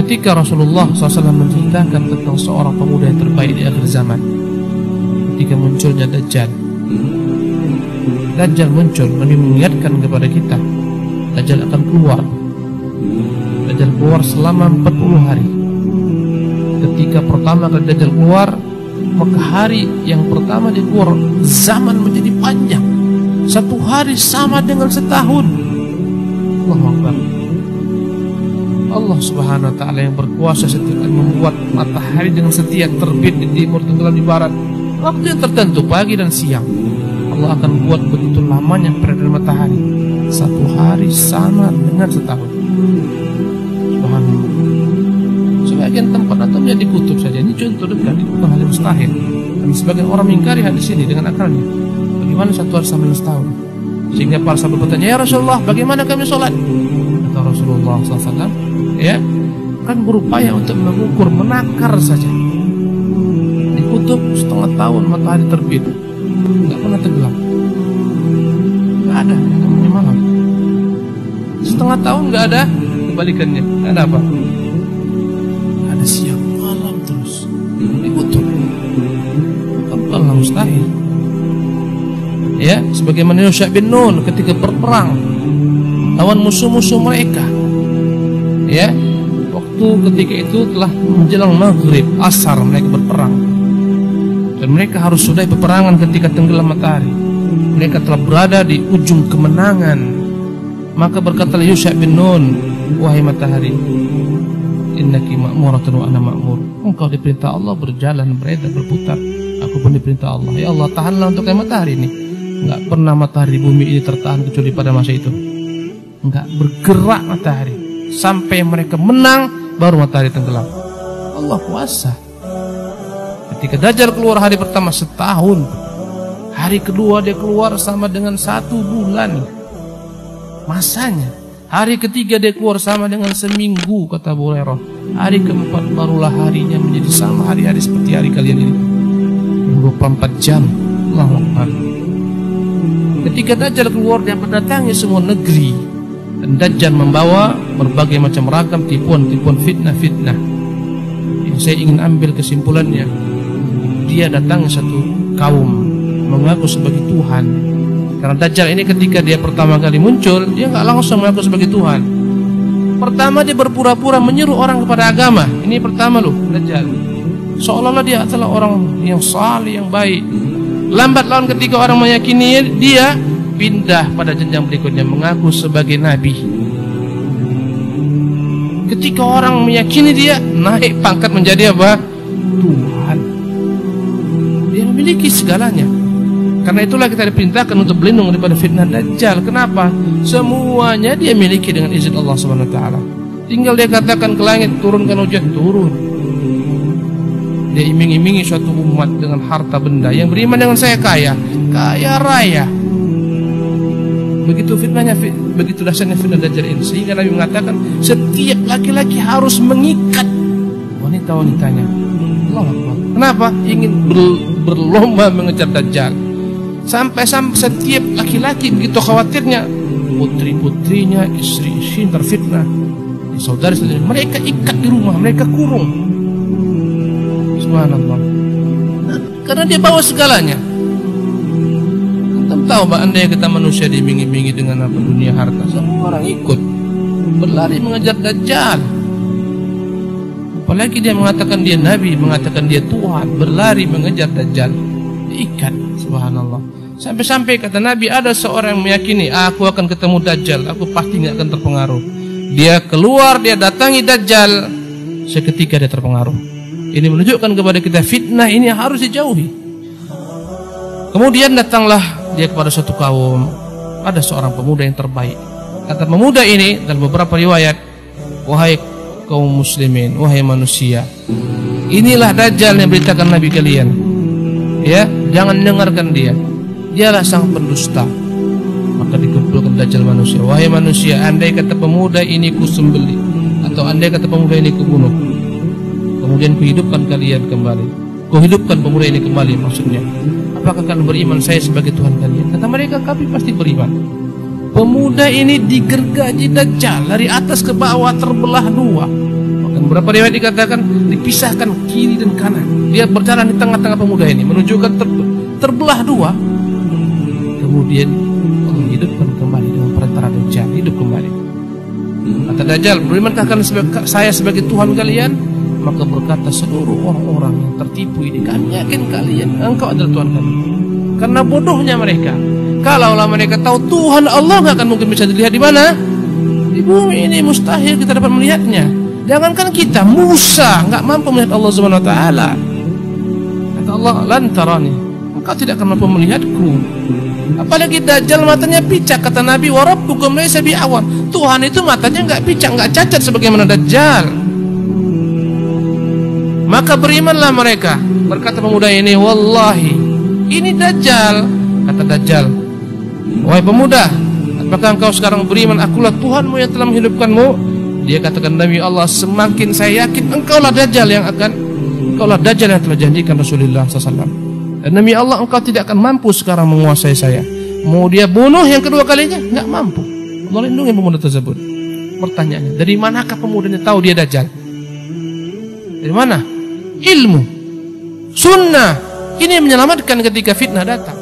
ketika Rasulullah SAW menceritakan tentang seorang pemuda yang terbaik di akhir zaman, ketika munculnya Dajjal muncul, Nabi mengingatkan kepada kita, Dajjal akan keluar. Dajjal keluar selama 40 hari. Ketika pertama kali Dajjal keluar, maka hari yang pertama dia keluar, zaman menjadi panjang. 1 hari sama dengan setahun. Allahu Akbar. Allah Subhanahu wa ta'ala yang berkuasa setiap membuat matahari dengan setia terbit di timur, tenggelam di barat, waktu yang tertentu, pagi dan siang. Allah akan buat begitu lamanya peredaran matahari. 1 hari sama dengan setahun. Subhanallah. Sebagian tempat atomnya di kutub saja. Ini contoh dekat, itu bukan hal yang mustahil. Dan sebagian orang mengingkari hadis ini dengan akalnya. Bagaimana 1 hari sama dengan setahun? Sehingga para sahabat bertanya, ya Rasulullah, bagaimana kami sholat? Kata Rasulullah SAW, ya, kan berupaya untuk mengukur, menakar saja. Di kutub 1/2 tahun matahari terbit, nggak pernah tenggelam, nggak ada yang namanya malam. 1/2 tahun nggak ada kebalikannya, nggak ada apa? Nggak ada siang malam terus di kutub. Allah mustahil. Ya, sebagaimana Yusha bin Nun ketika berperang lawan musuh-musuh mereka. Ya, waktu ketika itu telah menjelang maghrib, asar, mereka berperang. Dan mereka harus sudahi peperangan ketika tenggelam matahari. Mereka telah berada di ujung kemenangan. Maka berkatalah Yusha bin Nun, wahai matahari, innaki ma'muratun wa ana ma'mur. Engkau diperintah Allah berjalan, beredar, berputar. Aku pun diperintah Allah. Ya Allah, tahanlah untuk matahari ini. Enggak pernah matahari di bumi ini tertahan kecuali pada masa itu. Enggak bergerak matahari sampai mereka menang, baru matahari tenggelam. Allah kuasa. Ketika Dajjal keluar hari pertama setahun, hari kedua dia keluar sama dengan 1 bulan masanya. Hari ketiga dia keluar sama dengan seminggu, kata Abu Hurairah. Hari keempat barulah harinya menjadi sama hari-hari seperti hari kalian ini, 24 jam. Allahu Akbar. Ketika Dajjal keluar, dia mendatangi semua negeri. Dan Dajjal membawa berbagai macam ragam tipuan-tipuan, fitnah-fitnah. Yang saya ingin ambil kesimpulannya, dia datang satu kaum mengaku sebagai Tuhan. Karena Dajjal ini ketika dia pertama kali muncul, dia nggak langsung mengaku sebagai Tuhan. Pertama dia berpura-pura menyuruh orang kepada agama. Ini pertama loh, Dajjal. Seolah-olah dia adalah orang yang saleh, yang baik. Lambat laun ketika orang meyakini dia, pindah pada jenjang berikutnya mengaku sebagai nabi. Ketika orang meyakini dia, naik pangkat menjadi apa? Tuhan. Dia memiliki segalanya. Karena itulah kita diperintahkan untuk berlindung daripada fitnah Dajjal. Kenapa? Semuanya dia miliki dengan izin Allah Subhanahu wa taala. Tinggal dia katakan ke langit, turunkan hujan, turun. Dia iming-imingi suatu umat dengan harta benda. Yang beriman dengan saya kaya raya. Begitu fitnahnya, begitu dahsyatnya fitnah Dajjal ini, sehingga Nabi mengatakan setiap laki-laki harus mengikat wanita-wanitanya. Allah Akbar. Kenapa? Ingin berlomba mengejar Dajjal. Sampai setiap laki-laki begitu khawatirnya putri-putrinya, istri-istri terfitnah, saudari-saudari mereka ikat di rumah, mereka kurung. Subhanallah. Karena dia bawa segalanya. Kita tahu bahwa andai kita manusia diiming-imingi dengan apa, dunia harta, semua orang ikut berlari mengejar Dajjal. Apalagi dia mengatakan dia nabi, mengatakan dia Tuhan, berlari mengejar Dajjal, diikat. Subhanallah. Sampai-sampai kata Nabi, ada seorang yang meyakini aku akan ketemu Dajjal, aku pasti nggak akan terpengaruh. Dia keluar, dia datangi Dajjal, seketika dia terpengaruh. Ini menunjukkan kepada kita fitnah ini harus dijauhi. Kemudian datanglah dia kepada suatu kaum, ada seorang pemuda yang terbaik. Kata pemuda ini dalam beberapa riwayat, wahai kaum muslimin, wahai manusia, inilah Dajjal yang beritakan Nabi kalian. Ya, jangan dengarkan dia. Dialah sang pendusta. Maka dikumpulkan Dajjal manusia. Wahai manusia, andai kata pemuda ini kusembelih, atau andai kata pemuda ini kubunuh, kemudian kuhidupkan kalian kembali, kuhidupkan pemuda ini kembali, maksudnya, apakah kalian beriman saya sebagai Tuhan kalian? Kata mereka, kami pasti beriman. Pemuda ini digergaji Dajjal dari atas ke bawah, terbelah dua. Maka Beberapa riwayat dikatakan dipisahkan kiri dan kanan. Dia berjalan di tengah-tengah pemuda ini, menunjukkan terbelah dua. Kemudian Allah hidupkan kembali dengan perantara Dajjal, hidup kembali. Kata Dajjal, berimankah kalian saya sebagai Tuhan kalian? Maka berkata seluruh orang-orang yang tertipu ini, kami yakin kalian, engkau adalah Tuhan kami. Karena bodohnya mereka. Kalaulah mereka tahu Tuhan Allah, nggak akan mungkin bisa dilihat di mana? Di bumi ini mustahil kita dapat melihatnya. Jangankan kita, Musa nggak mampu melihat Allah Subhanahu Wa Taala. Kata Allah, lan tarani, engkau tidak akan mampu melihatku. Apalagi Dajjal matanya picak, kata Nabi, wa rabbukum laysa bi'awar. Tuhan itu matanya nggak picak, nggak cacat sebagaimana Dajjal. Maka berimanlah mereka. Berkata pemuda ini, wallahi ini Dajjal. Kata Dajjal, wahai pemuda, apakah engkau sekarang beriman akulah Tuhanmu yang telah menghidupkanmu? Dia katakan, demi Allah, semakin saya yakin engkaulah Dajjal yang telah janjikan Rasulullah SAW. Dan demi Allah, engkau tidak akan mampu sekarang menguasai saya. Mau dia bunuh yang kedua kalinya, nggak mampu. Allah lindungi pemuda tersebut. Pertanyaannya, dari manakah pemudanya tahu dia Dajjal? Dari mana? Ilmu, sunnah. Ini yang menyelamatkan ketika fitnah datang.